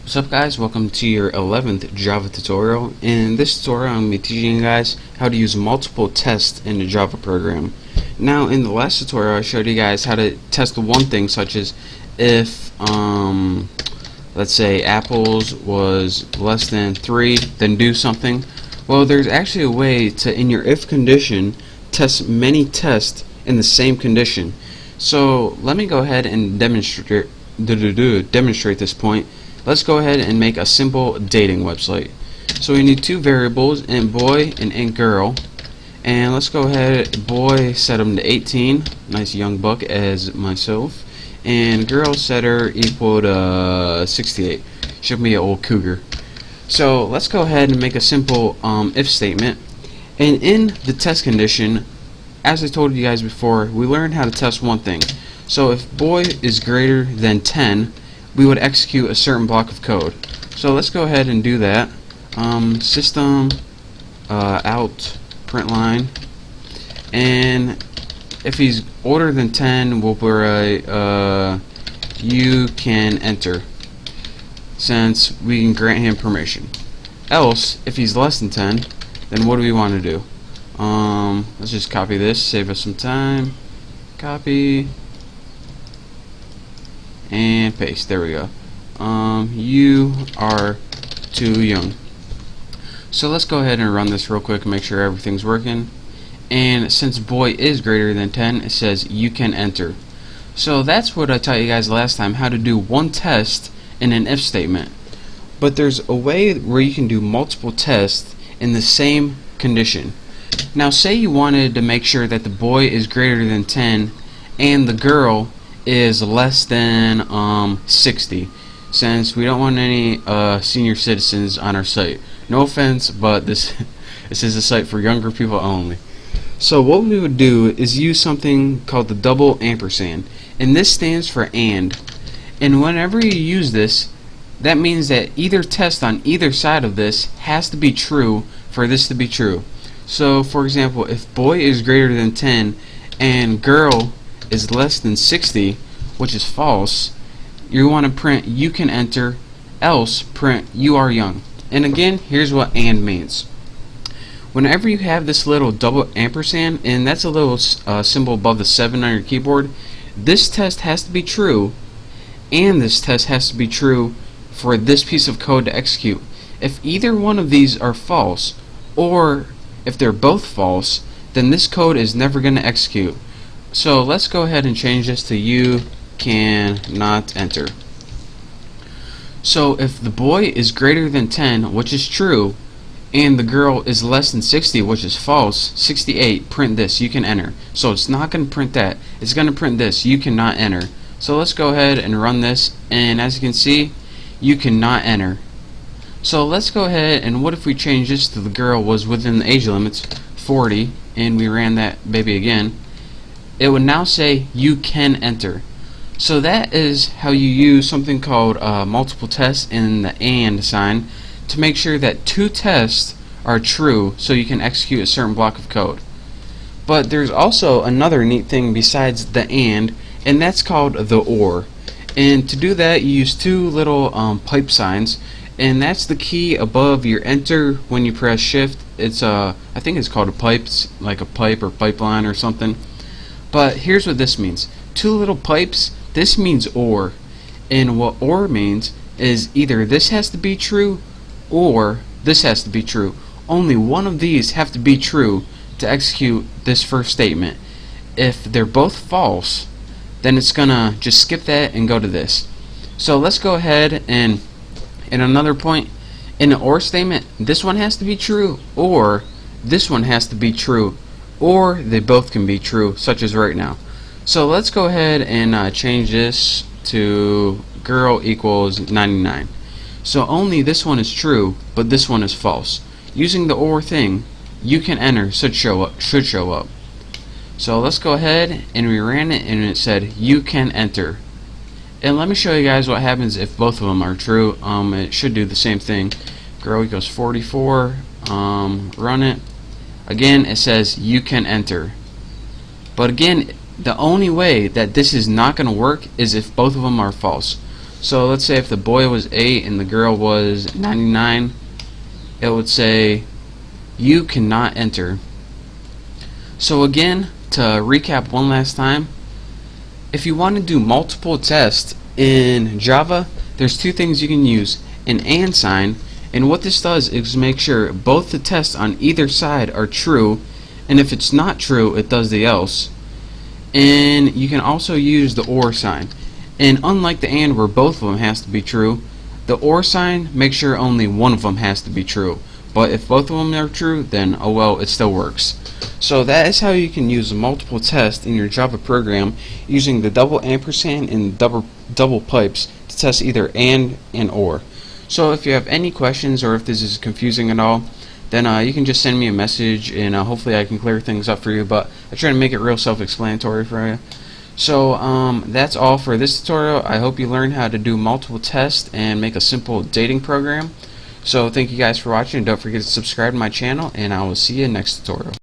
What's up guys, welcome to your 11th Java tutorial. In this tutorial I'm going to be teaching you guys how to use multiple tests in the Java program. Now in the last tutorial I showed you guys how to test one thing, such as if let's say apples was less than 3, then do something. Well, there's actually a way to, in your if condition, test many tests in the same condition. So let me go ahead and demonstrate this point. Let's go ahead and make a simple dating website. So we need two variables, int boy and int girl. And let's go ahead, boy set him to 18, nice young buck as myself, and girl set her equal to 68. Should be an old cougar. So let's go ahead and make a simple if statement. And in the test condition, as I told you guys before, we learned how to test one thing. So if boy is greater than 10, we would execute a certain block of code. So let's go ahead and do that. System out println, and if he's older than 10, we'll write you can enter, since we can grant him permission. Else, if he's less than 10, then what do we want to do? Let's just copy this, save us some time. Copy and paste. There we go. You are too young. So let's go ahead and run this real quick and make sure everything's working. And since boy is greater than 10, it says you can enter. So that's what I taught you guys last time, how to do one test in an if statement. But there's a way where you can do multiple tests in the same condition. Now say you wanted to make sure that the boy is greater than 10 and the girl is less than 60, since we don't want any senior citizens on our site. No offense, but this is a site for younger people only. So what we would do is use something called the double ampersand, and this stands for and whenever you use this, that means that either test on either side of this has to be true for this to be true. So for example, if boy is greater than 10 and girl is less than 60, which is false, you want to print you can enter, else print you are young. And again, here's what and means. Whenever you have this little double ampersand, and that's a little symbol above the 7 on your keyboard, this test has to be true, and this test has to be true for this piece of code to execute. If either one of these are false, or if they're both false, then this code is never going to execute. So let's go ahead and change this to you cannot enter. So if the boy is greater than 10, which is true, and the girl is less than 60, which is false, 68, print this, you can enter. So it's not going to print that, it's going to print this, you cannot enter. So let's go ahead and run this, and as you can see, you cannot enter. So let's go ahead, and what if we change this to the girl was within the age limits, 40, and we ran that baby again. It would now say you can enter. So that is how you use something called multiple tests in the and sign to make sure that two tests are true so you can execute a certain block of code. But there's also another neat thing besides the and that's called the or. And to do that, you use two little pipe signs, and that's the key above your enter when you press shift. It's I think it's called a pipe. It's like a pipe or pipeline or something. But here's what this means. Two little pipes, this means or. And what or means is either this has to be true or this has to be true. Only one of these have to be true to execute this first statement. If they're both false, then it's gonna just skip that and go to this. So let's go ahead and in another point, in the or statement, this one has to be true, or this one has to be true, or they both can be true, such as right now. So let's go ahead and change this to girl equals 99. So only this one is true, but this one is false. Using the or thing, you can enter should show up. So let's go ahead, and we ran it, and it said you can enter. And let me show you guys what happens if both of them are true. It should do the same thing. Girl equals 44. Run it. Again, it says you can enter. But again, the only way that this is not going to work is if both of them are false. So let's say if the boy was 8 and the girl was 99, it would say you cannot enter. So again, to recap one last time, if you want to do multiple tests in Java, there's two things you can use: an and sign, and what this does is make sure both the tests on either side are true, and if it's not true, it does the else. And you can also use the or sign. And unlike the and where both of them has to be true, the or sign makes sure only one of them has to be true. But if both of them are true, then oh well, it still works. So that is how you can use multiple tests in your Java program using the double ampersand and double pipes to test either and or. So if you have any questions or if this is confusing at all, then you can just send me a message and hopefully I can clear things up for you, but I try to make it real self-explanatory for you. So that's all for this tutorial. I hope you learned how to do multiple tests and make a simple dating program. So thank you guys for watching, and don't forget to subscribe to my channel, and I will see you in the next tutorial.